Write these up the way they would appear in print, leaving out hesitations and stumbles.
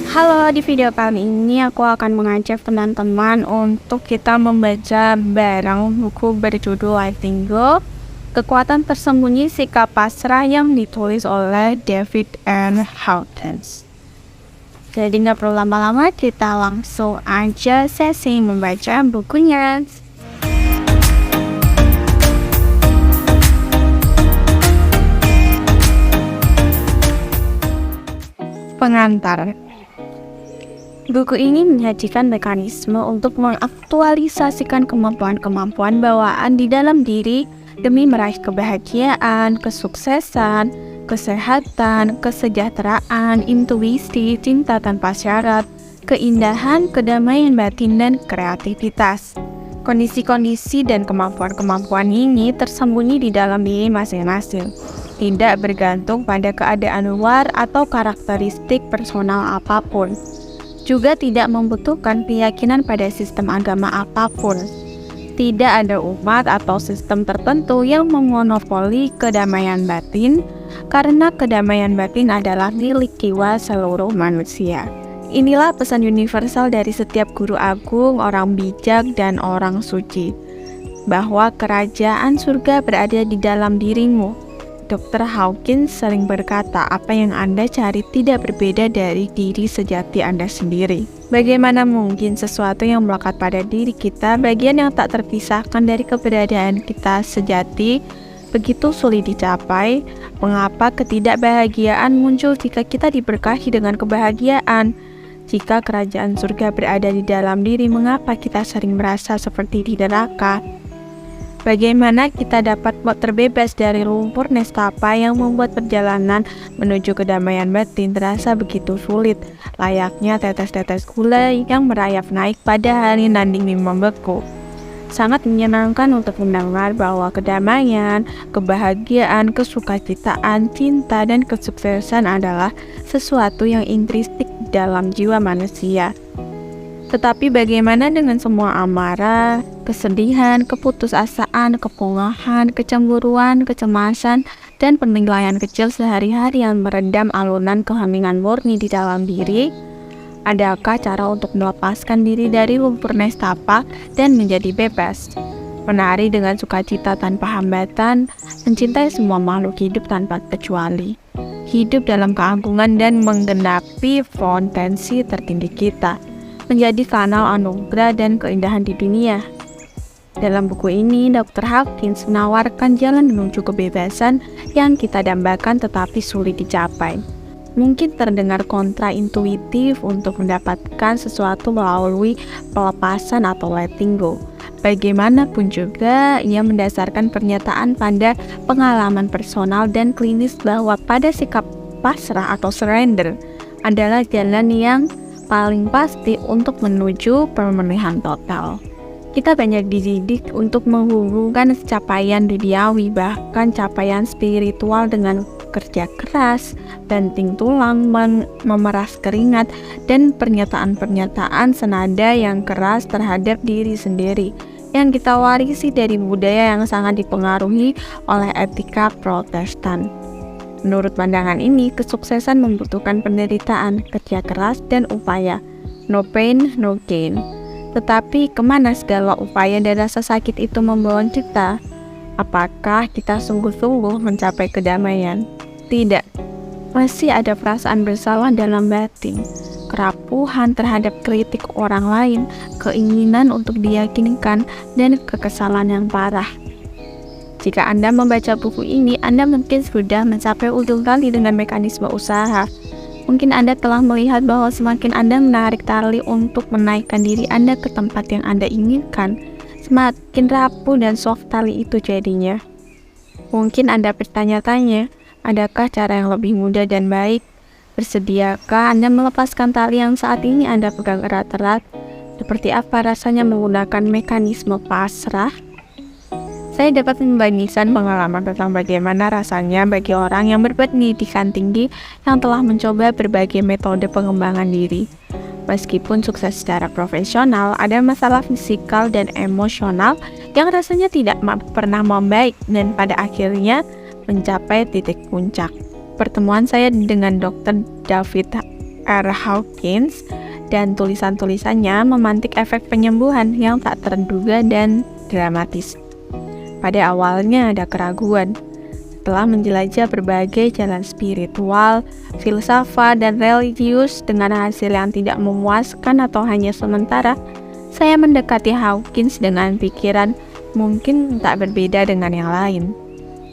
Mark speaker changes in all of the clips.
Speaker 1: Halo, di video kali ini aku akan mengajak teman-teman untuk kita membaca bareng buku berjudul Letting Go, Kekuatan Tersembunyi Sikap Pasrah yang ditulis oleh David N. Hawkins. Jadi nggak perlu lama-lama, kita langsung aja sesi membaca bukunya. Pengantar. Buku ini menyajikan mekanisme untuk mengaktualisasikan kemampuan-kemampuan bawaan di dalam diri demi meraih kebahagiaan, kesuksesan, kesehatan, kesejahteraan, intuisi, cinta tanpa syarat, keindahan, kedamaian batin, dan kreativitas. Kondisi-kondisi dan kemampuan-kemampuan ini tersembunyi di dalam diri masing-masing, tidak bergantung pada keadaan luar atau karakteristik personal apapun. Juga tidak membutuhkan keyakinan pada sistem agama apapun. Tidak ada umat atau sistem tertentu yang memonopoli kedamaian batin, karena kedamaian batin adalah milik jiwa seluruh manusia. Inilah pesan universal dari setiap guru agung, orang bijak, dan orang suci, bahwa kerajaan surga berada di dalam dirimu. Dr. Hawkins sering berkata, apa yang Anda cari tidak berbeda dari diri sejati Anda sendiri. Bagaimana mungkin sesuatu yang melekat pada diri kita, bagian yang tak terpisahkan dari keberadaan kita sejati, begitu sulit dicapai? Mengapa ketidakbahagiaan muncul jika kita diberkahi dengan kebahagiaan? Jika kerajaan surga berada di dalam diri, mengapa kita sering merasa seperti di neraka? Bagaimana kita dapat terbebas dari lumpur nestapa yang membuat perjalanan menuju kedamaian batin terasa begitu sulit, layaknya tetes-tetes gula yang merayap naik pada hari nan dingin membeku. Sangat menyenangkan untuk mendengar bahwa kedamaian, kebahagiaan, kesukacitaan, cinta, dan kesuksesan adalah sesuatu yang intrinsik dalam jiwa manusia. Tetapi bagaimana dengan semua amarah, kesedihan, keputusasaan, kepungahan, kecemburuan, kecemasan, dan penilaian kecil sehari-hari yang meredam alunan keheningan murni di dalam diri? Adakah cara untuk melepaskan diri dari lumpur nestapa dan menjadi bebas? Menari dengan sukacita tanpa hambatan, mencintai semua makhluk hidup tanpa kecuali. Hidup dalam keagungan dan menggenapi potensi tertinggi kita. Menjadi kanal anugerah dan keindahan di dunia. Dalam buku ini, Dr. Hawkins menawarkan jalan menuju kebebasan yang kita dambakan tetapi sulit dicapai. Mungkin terdengar kontraintuitif untuk mendapatkan sesuatu melalui pelepasan atau letting go. Bagaimanapun juga, ia mendasarkan pernyataan pada pengalaman personal dan klinis bahwa pada sikap pasrah atau surrender adalah jalan yang paling pasti untuk menuju pemulihan total. Kita banyak dididik untuk menghubungkan capaian duniawi, bahkan capaian spiritual dengan kerja keras, banting tulang, memeras keringat, dan pernyataan-pernyataan senada yang keras terhadap diri sendiri yang kita warisi dari budaya yang sangat dipengaruhi oleh etika Protestan. Menurut pandangan ini, kesuksesan membutuhkan penderitaan, kerja keras, dan upaya. No pain, no gain. Tetapi kemana segala upaya dan rasa sakit itu membawa kita? Apakah kita sungguh-sungguh mencapai kedamaian? Tidak. Masih ada perasaan bersalah dalam batin, kerapuhan terhadap kritik orang lain, keinginan untuk diyakinkan, dan kekesalan yang parah. Jika Anda membaca buku ini, Anda mungkin sudah mencapai ujung tali dengan mekanisme usaha. Mungkin Anda telah melihat bahwa semakin Anda menarik tali untuk menaikkan diri Anda ke tempat yang Anda inginkan, semakin rapuh dan soft tali itu jadinya. Mungkin Anda bertanya-tanya, adakah cara yang lebih mudah dan baik? Bersediakah Anda melepaskan tali yang saat ini Anda pegang erat-erat? Seperti apa rasanya menggunakan mekanisme pasrah? Saya dapat membandingkan pengalaman tentang bagaimana rasanya bagi orang yang berpendidikan tinggi yang telah mencoba berbagai metode pengembangan diri. Meskipun sukses secara profesional, ada masalah fisikal dan emosional yang rasanya tidak pernah membaik dan pada akhirnya mencapai titik puncak. Pertemuan saya dengan Dr. David R. Hawkins, dan tulisan-tulisannya memantik efek penyembuhan yang tak terduga dan dramatis. Pada awalnya ada keraguan. Setelah menjelajah berbagai jalan spiritual, filsafat, dan religius dengan hasil yang tidak memuaskan atau hanya sementara, saya mendekati Hawkins dengan pikiran mungkin tak berbeda dengan yang lain.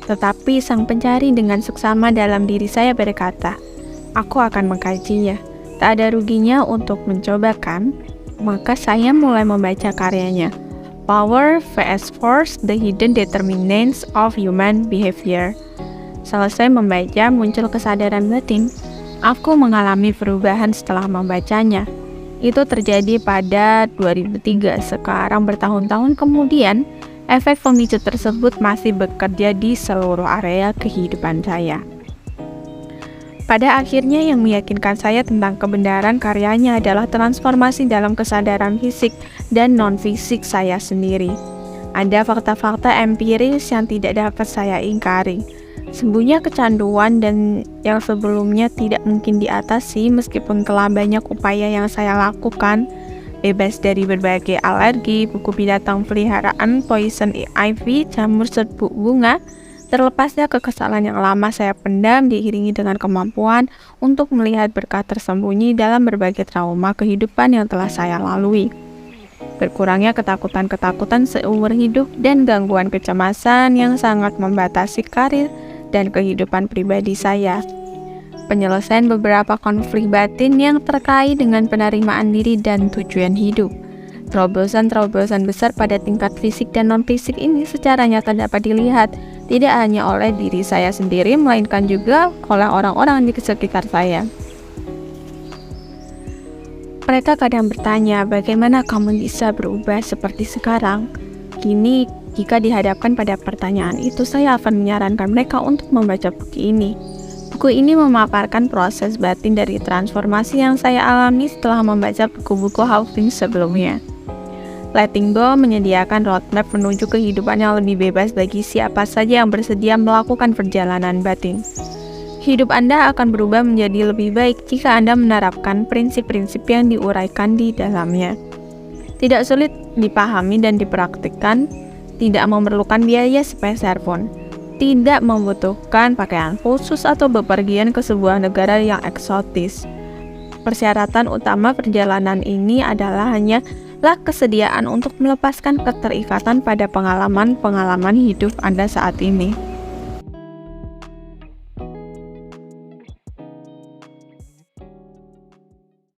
Speaker 1: Tetapi sang pencari dengan seksama dalam diri saya berkata, "Aku akan mengkajinya. Tak ada ruginya untuk mencoba, kan?" Maka saya mulai membaca karyanya, Power vs Force: The Hidden Determinants of Human Behavior. Selesai membaca, muncul kesadaran batin. Aku mengalami perubahan setelah membacanya. Itu terjadi pada 2003. Sekarang bertahun-tahun kemudian, efek pemicu tersebut masih bekerja di seluruh area kehidupan saya. Pada akhirnya yang meyakinkan saya tentang kebenaran karyanya adalah transformasi dalam kesadaran fisik dan non-fisik saya sendiri. Ada fakta-fakta empiris yang tidak dapat saya ingkari. Sembuhnya kecanduan dan yang sebelumnya tidak mungkin diatasi meskipun telah banyak upaya yang saya lakukan. Bebas dari berbagai alergi, buku binatang peliharaan, poison ivy, jamur serbuk bunga. Terlepasnya kekesalan yang lama saya pendam diiringi dengan kemampuan untuk melihat berkah tersembunyi dalam berbagai trauma kehidupan yang telah saya lalui. Berkurangnya ketakutan-ketakutan seumur hidup dan gangguan kecemasan yang sangat membatasi karir dan kehidupan pribadi saya. Penyelesaian beberapa konflik batin yang terkait dengan penerimaan diri dan tujuan hidup. Terobosan-terobosan besar pada tingkat fisik dan non-fisik ini secara nyata dapat dilihat tidak hanya oleh diri saya sendiri, melainkan juga oleh orang-orang di sekitar saya. Mereka kadang bertanya, bagaimana kamu bisa berubah seperti sekarang? Kini, jika dihadapkan pada pertanyaan itu, saya akan menyarankan mereka untuk membaca buku ini. Buku ini memaparkan proses batin dari transformasi yang saya alami setelah membaca buku-buku Hawkins sebelumnya. Letting Go menyediakan roadmap menuju kehidupan yang lebih bebas bagi siapa saja yang bersedia melakukan perjalanan batin. Hidup Anda akan berubah menjadi lebih baik jika Anda menerapkan prinsip-prinsip yang diuraikan di dalamnya. Tidak sulit dipahami dan dipraktikkan, tidak memerlukan biaya sepeser pun, tidak membutuhkan pakaian khusus atau bepergian ke sebuah negara yang eksotis. Persyaratan utama perjalanan ini adalah hanyalah kesediaan untuk melepaskan keterikatan pada pengalaman-pengalaman hidup Anda saat ini.